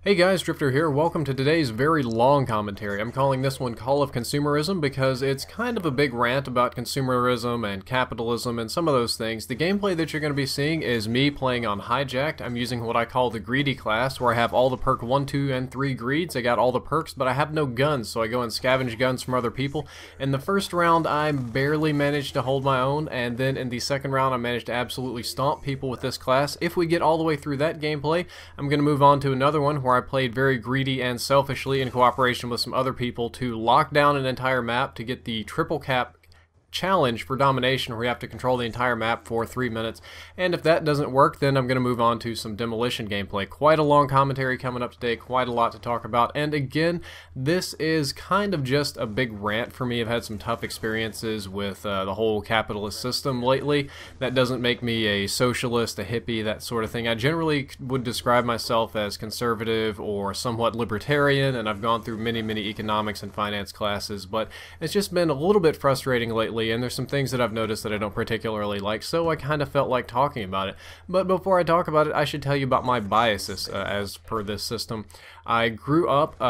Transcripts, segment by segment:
Hey guys, Drifter here. Welcome to today's very long commentary. I'm calling this one Call of Consumerism because it's kind of a big rant about consumerism and capitalism and some of those things. The gameplay that you're going to be seeing is me playing on Hijacked. I'm using what I call the Greedy class, where I have all the perk 1, 2, and 3 greeds. I got all the perks, but I have no guns, so I go and scavenge guns from other people. In the first round, I barely managed to hold my own, and then in the second round, I managed to absolutely stomp people with this class. If we get all the way through that gameplay, I'm going to move on to another one where I played very greedy and selfishly in cooperation with some other people to lock down an entire map to get the triple cap challenge for domination, where you have to control the entire map for 3 minutes. And if that doesn't work, then I'm going to move on to some demolition gameplay. Quite a long commentary coming up today, quite a lot to talk about. And again, this is kind of just a big rant for me. I've had some tough experiences with the whole capitalist system lately. That doesn't make me a socialist, a hippie, that sort of thing. I generally would describe myself as conservative or somewhat libertarian, and I've gone through many economics and finance classes, but it's just been a little bit frustrating lately, and there's some things that I've noticed that I don't particularly like, so I kind of felt like talking about it. But before I talk about it, I should tell you about my biases as per this system. I grew up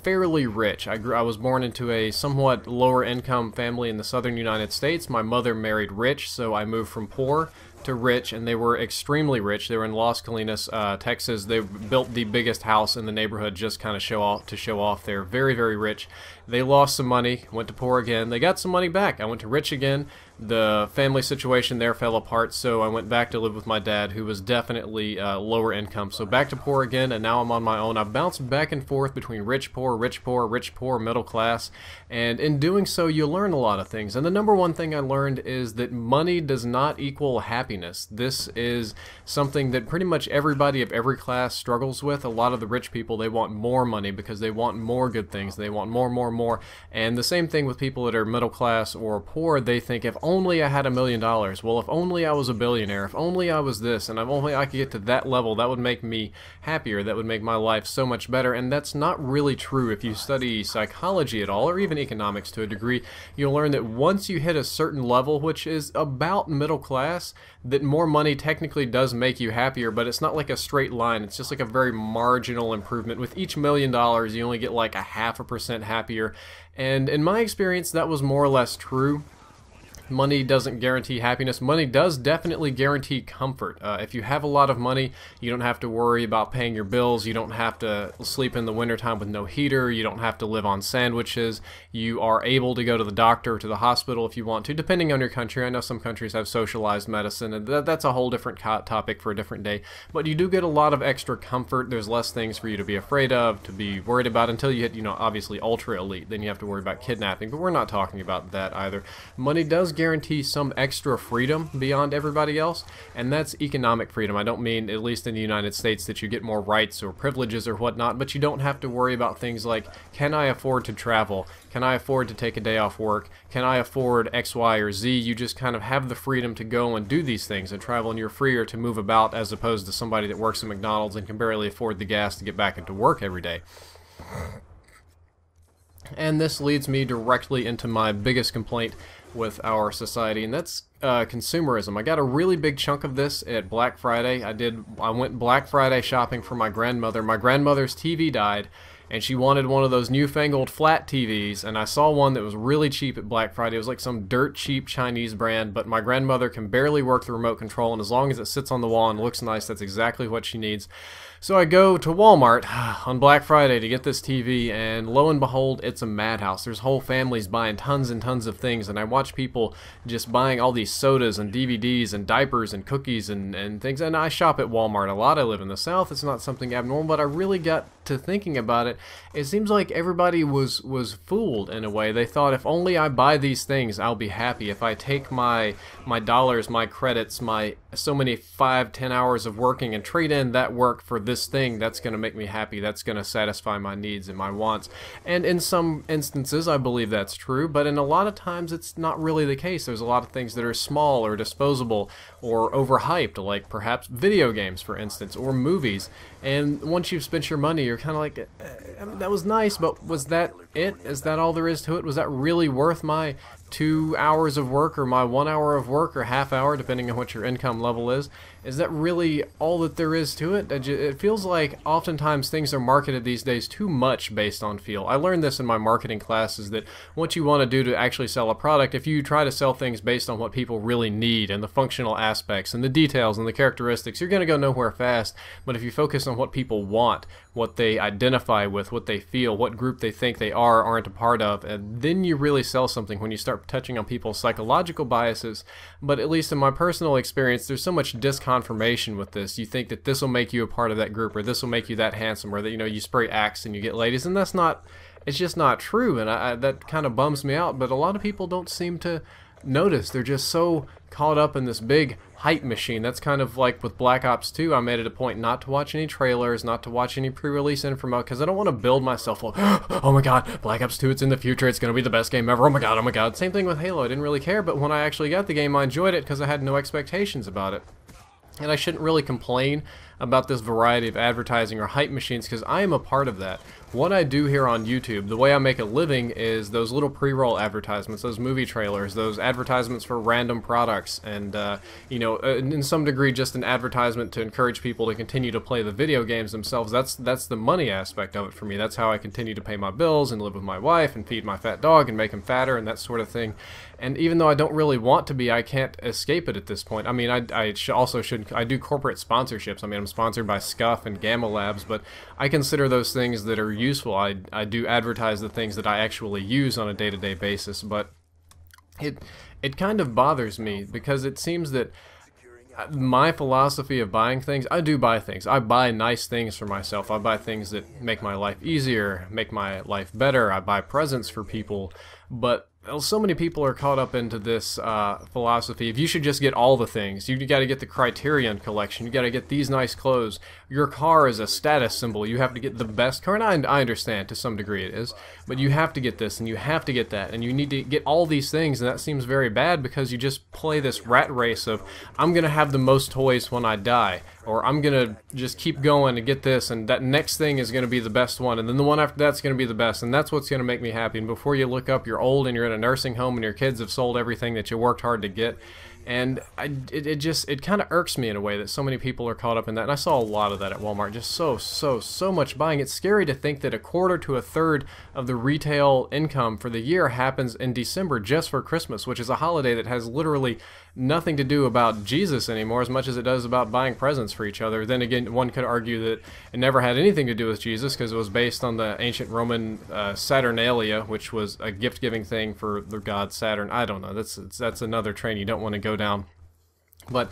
fairly rich. I was born into a somewhat lower income family in the southern United States. My mother married rich, so I moved from poor to rich, and they were extremely rich. They were in Las Colinas, Texas. They built the biggest house in the neighborhood just kind of show off. They're very rich. They lost some money, went to poor again. They got some money back. I went to rich again. The family situation there fell apart, so I went back to live with my dad, who was definitely lower income. So back to poor again, and now I'm on my own. I've bounced back and forth between rich, poor, middle class, and in doing so, you learn a lot of things. And the number one thing I learned is that money does not equal happiness. This is something that pretty much everybody of every class struggles with. A lot of the rich people, they want more money because they want more good things. They want more. And the same thing with people that are middle class or poor. They think, if only I had $1 million. Well, if only I was a billionaire. If only I was this, and if only I could get to that level, that would make me happier. That would make my life so much better. And that's not really true. If you study psychology at all, or even economics to a degree, you'll learn that once you hit a certain level, which is about middle class, that more money technically does make you happier, but it's not like a straight line. It's just like a very marginal improvement. With each $1 million, you only get like 0.5% happier. And in my experience, that was more or less true. Money doesn't guarantee happiness. Money does definitely guarantee comfort. If you have a lot of money, you don't have to worry about paying your bills. You don't have to sleep in the wintertime with no heater. You don't have to live on sandwiches. You are able to go to the doctor or to the hospital if you want to, depending on your country. I know some countries have socialized medicine, and that's a whole different topic for a different day. But you do get a lot of extra comfort. There's less things for you to be afraid of, to be worried about, until you hit, obviously ultra elite. Then you have to worry about kidnapping, but we're not talking about that either. Money does guarantee some extra freedom beyond everybody else, and that's economic freedom. I don't mean, at least in the United States, that you get more rights or privileges or whatnot, but you don't have to worry about things like, can I afford to travel? Can I afford to take a day off work? Can I afford X, Y, or Z? You just kind of have the freedom to go and do these things and travel, and you're freer to move about, as opposed to somebody that works at McDonald's and can barely afford the gas to get back into work every day. And this leads me directly into my biggest complaint with our society, and that's consumerism. I got a really big chunk of this at Black Friday. I went Black Friday shopping for my grandmother. My grandmother's TV died, and she wanted one of those newfangled flat TVs, and I saw one that was really cheap at Black Friday. It was like some dirt cheap Chinese brand, but my grandmother can barely work the remote control, and as long as it sits on the wall and looks nice, that's exactly what she needs. So I go to Walmart on Black Friday to get this TV, and lo and behold, it's a madhouse. There's whole families buying tons and tons of things, and I watch people just buying all these sodas and DVDs and diapers and cookies and things, and I shop at Walmart a lot. I live in the South. It's not something abnormal, but I really got to thinking about it. It seems like everybody was fooled in a way. They thought, if only I buy these things, I'll be happy. If I take my dollars, my credits, my so many 5-10 hours of working and trade in that work for this thing, that's going to make me happy. That's going to satisfy my needs and my wants. And in some instances, I believe that's true, but in a lot of times, it's not really the case. There's a lot of things that are small or disposable or overhyped, like perhaps video games, for instance, or movies. And once you've spent your money, you're kind of like, that was nice, but was that it? Is that all there is to it? Was that really worth my 2 hours of work, or my 1 hour of work, or half hour, depending on what your income level is? Is that really all that there is to it? It feels like oftentimes things are marketed these days too much based on feel. I learned this in my marketing classes, that what you want to do to actually sell a product, if you try to sell things based on what people really need and the functional aspects and the details and the characteristics, you're going to go nowhere fast. But if you focus on what people want, what they identify with, what they feel, what group they think they are, aren't a part of, and then you really sell something when you start touching on people's psychological biases. But at least in my personal experience, there's so much disconfirmation with this. You think that this will make you a part of that group, or this will make you that handsome, or that, you know, you spray Axe and you get ladies, and that's not, it's just not true, and that kind of bums me out. But a lot of people don't seem to notice. They're just so caught up in this big hype machine. That's kind of like with Black Ops 2. I made it a point not to watch any trailers, not to watch any pre-release info, because I don't want to build myself like, oh my god, Black Ops 2, it's in the future, it's going to be the best game ever, oh my god, oh my god. Same thing with Halo. I didn't really care, but when I actually got the game, I enjoyed it because I had no expectations about it. And I shouldn't really complain about this variety of advertising or hype machines, because I am a part of that. What I do here on YouTube, the way I make a living, is those little pre-roll advertisements, those movie trailers, those advertisements for random products, and you know, in some degree just an advertisement to encourage people to continue to play the video games themselves. That's the money aspect of it for me. That's how I continue to pay my bills and live with my wife and feed my fat dog and make him fatter and that sort of thing. And even though I don't really want to be, I can't escape it at this point. I mean, I do corporate sponsorships. I mean, I'm sponsored by Scuff and Gamma Labs, but I consider those things that are useful. I do advertise the things that I actually use on a day-to-day basis, but it kind of bothers me, because it seems that my philosophy of buying things, I do buy things. I buy nice things for myself. I buy things that make my life easier, make my life better. I buy presents for people, but so many people are caught up into this philosophy of you should just get all the things. You got to get the Criterion collection. You got to get these nice clothes. Your car is a status symbol. You have to get the best car. And I understand to some degree it is. But you have to get this and you have to get that. And you need to get all these things. And that seems very bad, because you just play this rat race of, I'm going to have the most toys when I die. Or I'm going to just keep going and get this. And that next thing is going to be the best one. And then the one after that's going to be the best. And that's what's going to make me happy. And before you look up, you're old and you're in a nursing home and your kids have sold everything that you worked hard to get. And it kind of irks me in a way that so many people are caught up in that. And I saw a lot of that at Walmart. Just so much buying. It's scary to think that a quarter to a third of the retail income for the year happens in December just for Christmas, which is a holiday that has literally nothing to do about Jesus anymore as much as it does about buying presents for each other. Then again, one could argue that it never had anything to do with Jesus, because it was based on the ancient Roman Saturnalia, which was a gift-giving thing for the god Saturn. I don't know. That's another train you don't want to go down. But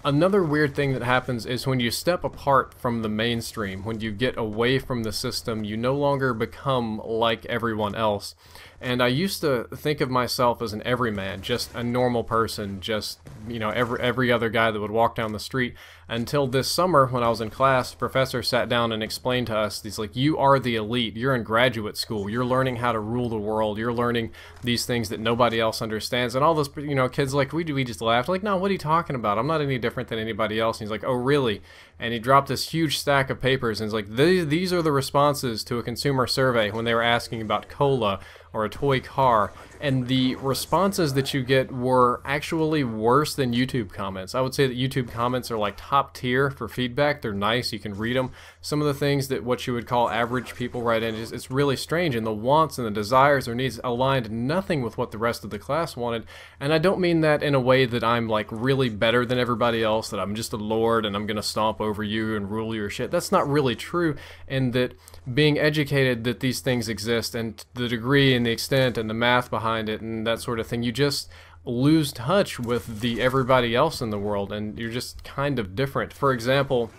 another weird thing that happens is when you step apart from the mainstream, when you get away from the system, you no longer become like everyone else. And I used to think of myself as an everyman, just a normal person, just, you know, every other guy that would walk down the street, until this summer when I was in class, the professor sat down and explained to us, he's like, you are the elite, you're in graduate school, you're learning how to rule the world, you're learning these things that nobody else understands. And all those, you know, kids like, we just laughed, like, no, what are you talking about? I'm not any different than anybody else. And he's like, oh, really? And he dropped this huge stack of papers and he's like, these are the responses to a consumer survey when they were asking about cola or a toy car, and the responses that you get were actually worse than YouTube comments. I would say that YouTube comments are like top tier for feedback. They're nice, you can read them. Some of the things that what you would call average people write in, it's really strange, and the wants and the desires or needs aligned nothing with what the rest of the class wanted. And I don't mean that in a way that I'm like really better than everybody else, that I'm just a lord and I'm gonna stomp over you and rule your shit. That's not really true, and that being educated that these things exist, and the degree and the extent and the math behind it and that sort of thing, you just lose touch with the everybody else in the world, and you're just kind of different. For example,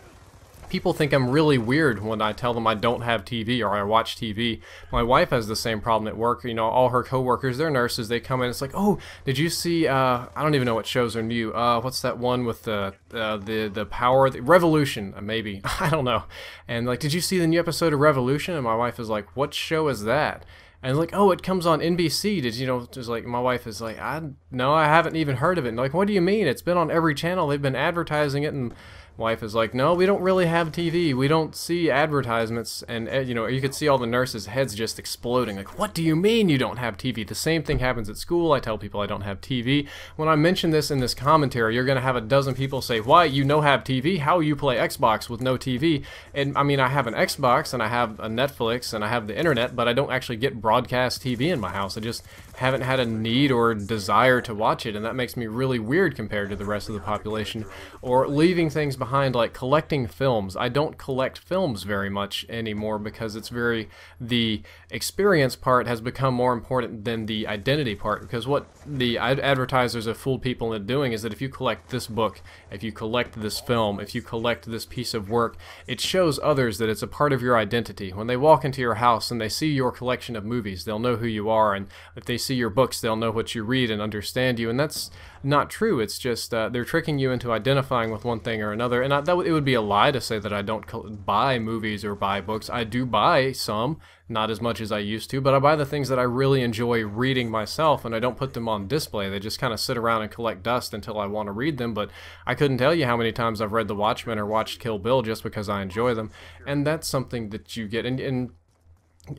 people think I'm really weird when I tell them I don't have TV or I watch TV. My wife has the same problem at work. You know, all her coworkers, they're nurses. They come in, it's like, oh, did you see? I don't even know what shows are new. What's that one with the power, the Revolution? Maybe I don't know. And like, did you see the new episode of Revolution? And my wife is like, what show is that? And like, oh, it comes on NBC. Did you know? Just like, my wife is like, no, I haven't even heard of it. And like, what do you mean? It's been on every channel. They've been advertising it, and wife is like, no, we don't really have TV. We don't see advertisements. And, you know, you could see all the nurses' heads just exploding. Like, what do you mean you don't have TV? The same thing happens at school. I tell people I don't have TV. When I mention this in this commentary, you're going to have a dozen people say, why, you know have TV? How you play Xbox with no TV? And, I mean, I have an Xbox, and I have a Netflix, and I have the internet, but I don't actually get broadcast TV in my house. I just haven't had a need or desire to watch it, and that makes me really weird compared to the rest of the population. Or leaving things behind, like collecting films. I don't collect films very much anymore because it's the experience part has become more important than the identity part, because what the advertisers have fooled people into doing is that if you collect this book, if you collect this film, if you collect this piece of work, it shows others that it's a part of your identity. When they walk into your house and they see your collection of movies, they'll know who you are, and if they see your books, they'll know what you read and understand you, and that's not true. It's just they're tricking you into identifying with one thing or another, and it would be a lie to say that I don't buy movies or buy books. I do buy some, not as much as I used to, but I buy the things that I really enjoy reading myself, and I don't put them on display. They just kind of sit around and collect dust until I want to read them, but I couldn't tell you how many times I've read The Watchmen or watched Kill Bill just because I enjoy them, and that's something that you get. And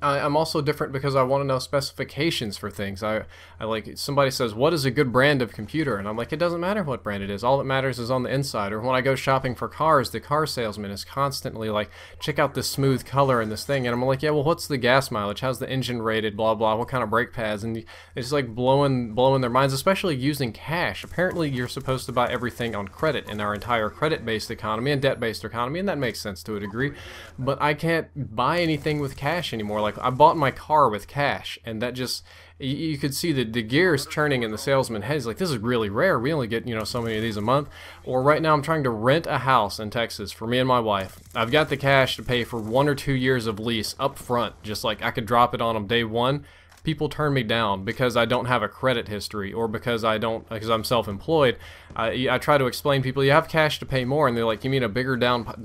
I'm also different because I want to know specifications for things. I like, somebody says, what is a good brand of computer? And I'm like, it doesn't matter what brand it is. All that matters is on the inside. Or when I go shopping for cars, the car salesman is constantly like, check out this smooth color in this thing. And I'm like, yeah, well, what's the gas mileage? How's the engine rated? Blah, blah. What kind of brake pads? And it's like blowing their minds, especially using cash. Apparently, you're supposed to buy everything on credit in our entire credit-based economy and debt-based economy, and that makes sense to a degree. But I can't buy anything with cash anymore. Like, I bought my car with cash, and that just, you could see the gears churning in the salesman's head. He's like, this is really rare. We only get, you know, so many of these a month. Or right now I'm trying to rent a house in Texas for me and my wife. I've got the cash to pay for 1 or 2 years of lease up front, just like I could drop it on them day one. People turn me down because I don't have a credit history, or because I'm self-employed. I try to explain to people, you have cash to pay more, and they're like, you mean a bigger deposit?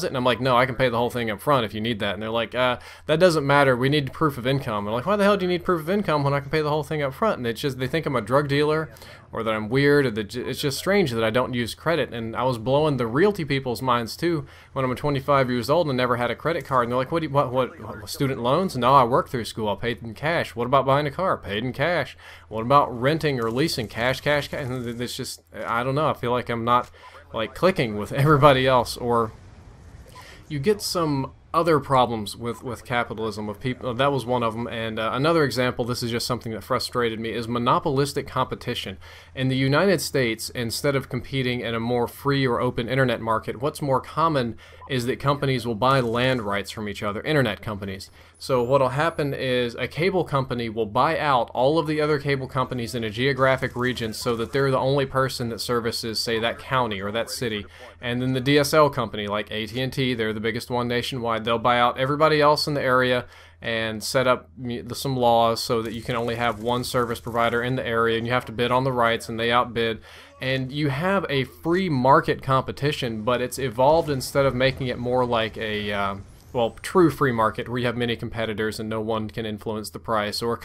And I'm like, no, I can pay the whole thing up front if you need that. And they're like, that doesn't matter. We need proof of income. I'm like, why the hell do you need proof of income when I can pay the whole thing up front? And it's just, they think I'm a drug dealer, or that I'm weird, or that it's just strange that I don't use credit. And I was blowing the realty people's minds too when I'm 25 years old and never had a credit card. And they're like, what student loans? No, I worked through school. I paid in cash. What about buying a car? Paid in cash. What about renting or leasing? Cash, cash, cash. And it's just, I don't know. I feel like I'm not like clicking with everybody else. Or you get some other problems with capitalism of people. That was one of them. And another example, this is just something that frustrated me, is monopolistic competition. In the United States, instead of competing in a more free or open internet market, what's more common is that companies will buy land rights from each other, internet companies. So what'll happen is a cable company will buy out all of the other cable companies in a geographic region so that they're the only person that services, say, that county or that city. And then the DSL company, like AT&T, they're the biggest one nationwide, they'll buy out everybody else in the area and set up some laws so that you can only have one service provider in the area, and you have to bid on the rights, and they outbid. And you have a free market competition, but it's evolved, instead of making it more like a well, true free market where you have many competitors and no one can influence the price, or a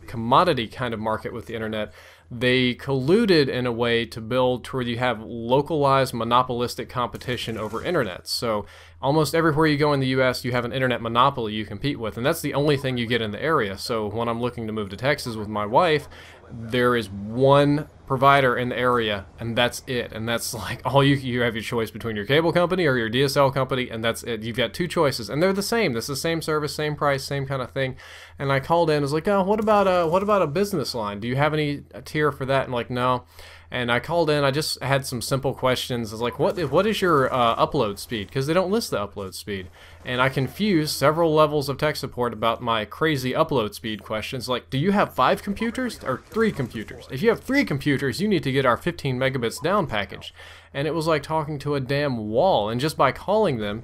commodity kind of market with the internet. They colluded in a way to build to where you have localized monopolistic competition over internet. So almost everywhere you go in the US, you have an internet monopoly you compete with, and that's the only thing you get in the area. So when I'm looking to move to Texas with my wife, there is one provider in the area, and that's it. And that's like all you have your choice between your cable company or your DSL company, and that's it. You've got two choices, and they're the same. This is the same service, same price, same kind of thing. And I called in, I was like, oh, what about a business line? Do you have any tier for that? And like, no. And I called in, I just had some simple questions. I was like, what is your upload speed? Because they don't list the upload speed. And I confused several levels of tech support about my crazy upload speed questions. Like, do you have 5 computers or 3 computers? If you have 3 computers, you need to get our 15 megabits down package. And it was like talking to a damn wall. And just by calling them,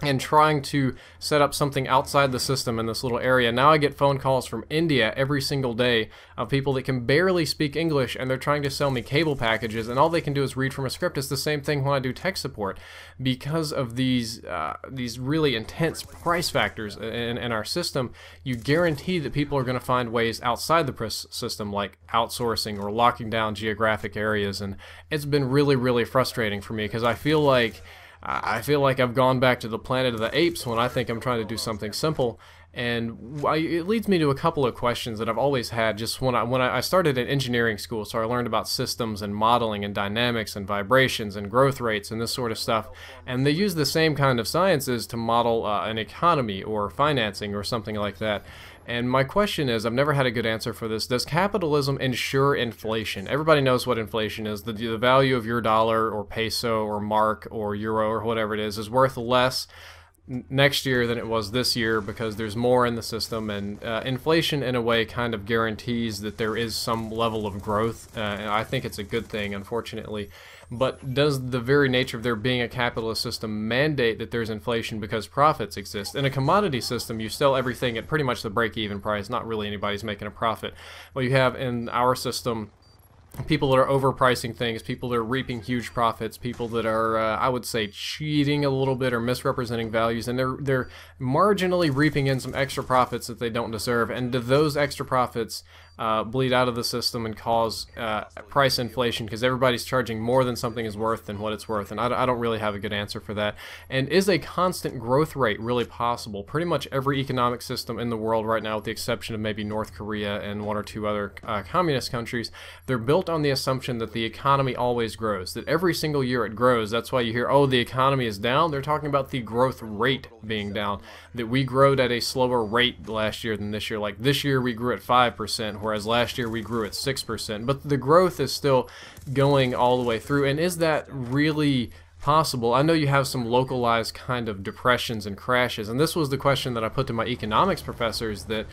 and trying to set up something outside the system in this little area. Now I get phone calls from India every single day of people that can barely speak English, and they're trying to sell me cable packages, and all they can do is read from a script. It's the same thing when I do tech support. Because of these really intense price factors in our system, you guarantee that people are going to find ways outside the system, like outsourcing or locking down geographic areas, and it's been really, really frustrating for me because I feel like I've gone back to the planet of the apes when I think I'm trying to do something simple. And it leads me to a couple of questions that I've always had just when I started in engineering school. So I learned about systems and modeling and dynamics and vibrations and growth rates and this sort of stuff. And they use the same kind of sciences to model an economy or financing or something like that. And my question is, I've never had a good answer for this. Does capitalism ensure inflation? Everybody knows what inflation is. The value of your dollar or peso or mark or euro or whatever it is worth less next year than it was this year because there's more in the system, and inflation in a way kind of guarantees that there is some level of growth, and I think it's a good thing, unfortunately. But does the very nature of there being a capitalist system mandate that there's inflation because profits exist? In a commodity system, you sell everything at pretty much the break-even price. Not really anybody's making a profit. What you have in our system, people that are overpricing things, people that are reaping huge profits, people that are, I would say, cheating a little bit or misrepresenting values, and they're marginally reaping in some extra profits that they don't deserve. And do those extra profits bleed out of the system and cause price inflation because everybody's charging more than something is worth than what it's worth? And I don't really have a good answer for that. And is a constant growth rate really possible? Pretty much every economic system in the world right now, with the exception of maybe North Korea and one or two other communist countries, they're built on the assumption that the economy always grows, that every single year it grows. That's why you hear, oh, the economy is down. They're talking about the growth rate being down, that we growed at a slower rate last year than this year. Like this year we grew at 5%, whereas last year we grew at 6%. But the growth is still going all the way through. And is that really possible? I know you have some localized kind of depressions and crashes, and this was the question that I put to my economics professors, that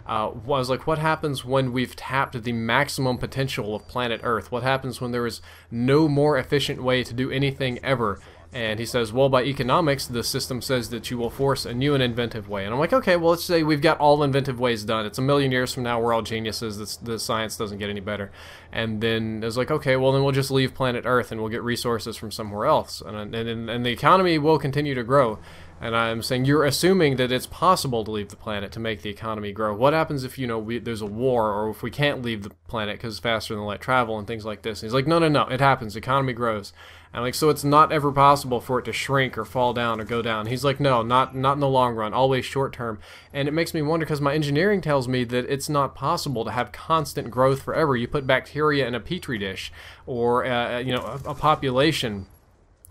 was like, what happens when we've tapped the maximum potential of planet Earth? What happens when there is no more efficient way to do anything ever? And he says, well, by economics, the system says that you will force a new and inventive way. And I'm like, okay, well, let's say we've got all inventive ways done. It's a million years from now, we're all geniuses. The science doesn't get any better. And then it's like, okay, well, then we'll just leave planet Earth and we'll get resources from somewhere else. And the economy will continue to grow. And I'm saying you're assuming that it's possible to leave the planet to make the economy grow. What happens if, there's a war, or if we can't leave the planet because it's faster than light travel and things like this? And he's like, no, it happens. The economy grows. And I'm like, so it's not ever possible for it to shrink or fall down or go down? He's like, no, not in the long run, always short term. And it makes me wonder, because my engineering tells me that it's not possible to have constant growth forever. You put bacteria in a petri dish, or a population,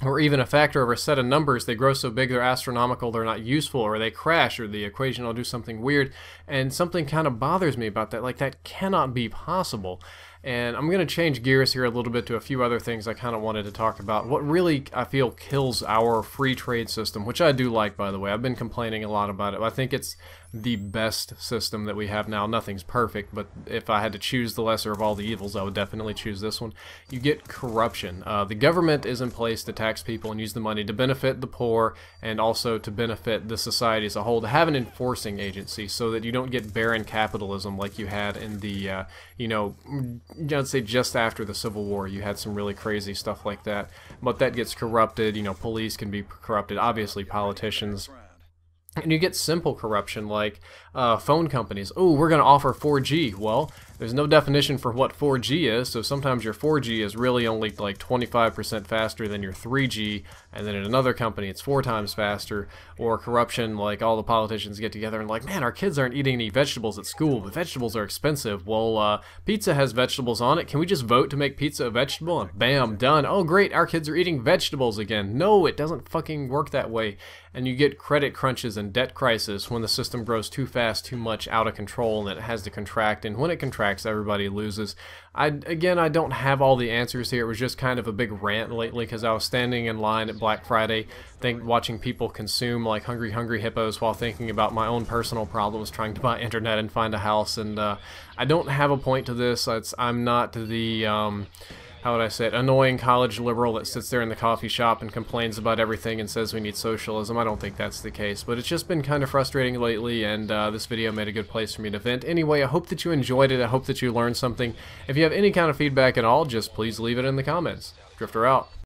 or even a factor over a set of numbers, they grow so big they're astronomical, they're not useful, or they crash, or the equation will do something weird. And something kind of bothers me about that. Like, that cannot be possible. And I'm going to change gears here a little bit to a few other things I kind of wanted to talk about. What really, I feel, kills our free trade system, which I do like, by the way. I've been complaining a lot about it. I think it's the best system that we have now. Nothing's perfect, but if I had to choose the lesser of all the evils, I would definitely choose this one. You get corruption. The government is in place to tax people and use the money to benefit the poor and also to benefit the society as a whole, to have an enforcing agency so that you don't get barren capitalism like you had in the, I'd say just after the Civil War. You had some really crazy stuff like that, but that gets corrupted. Police can be corrupted, obviously politicians. And you get simple corruption like phone companies. Oh, we're going to offer 4G. Well, there's no definition for what 4G is, so sometimes your 4G is really only like 25% faster than your 3G, and then in another company it's 4 times faster. Or corruption like all the politicians get together and like, man, our kids aren't eating any vegetables at school, but vegetables are expensive. Well, pizza has vegetables on it. Can we just vote to make pizza a vegetable? And bam, done. Oh, great, our kids are eating vegetables again. No, it doesn't fucking work that way. And you get credit crunches and debt crisis when the system grows too fast, too much, out of control, and it has to contract. And when it contracts, everybody loses. I don't have all the answers here. It was just kind of a big rant lately because I was standing in line at Black Friday, watching people consume like hungry hippos while thinking about my own personal problems trying to buy internet and find a house. And I don't have a point to this. I'm not the how would I say it, annoying college liberal that sits there in the coffee shop and complains about everything and says we need socialism. I don't think that's the case, but it's just been kind of frustrating lately, and this video made a good place for me to vent. Anyway, I hope that you enjoyed it. I hope that you learned something. If you have any kind of feedback at all, just please leave it in the comments. Drifter out.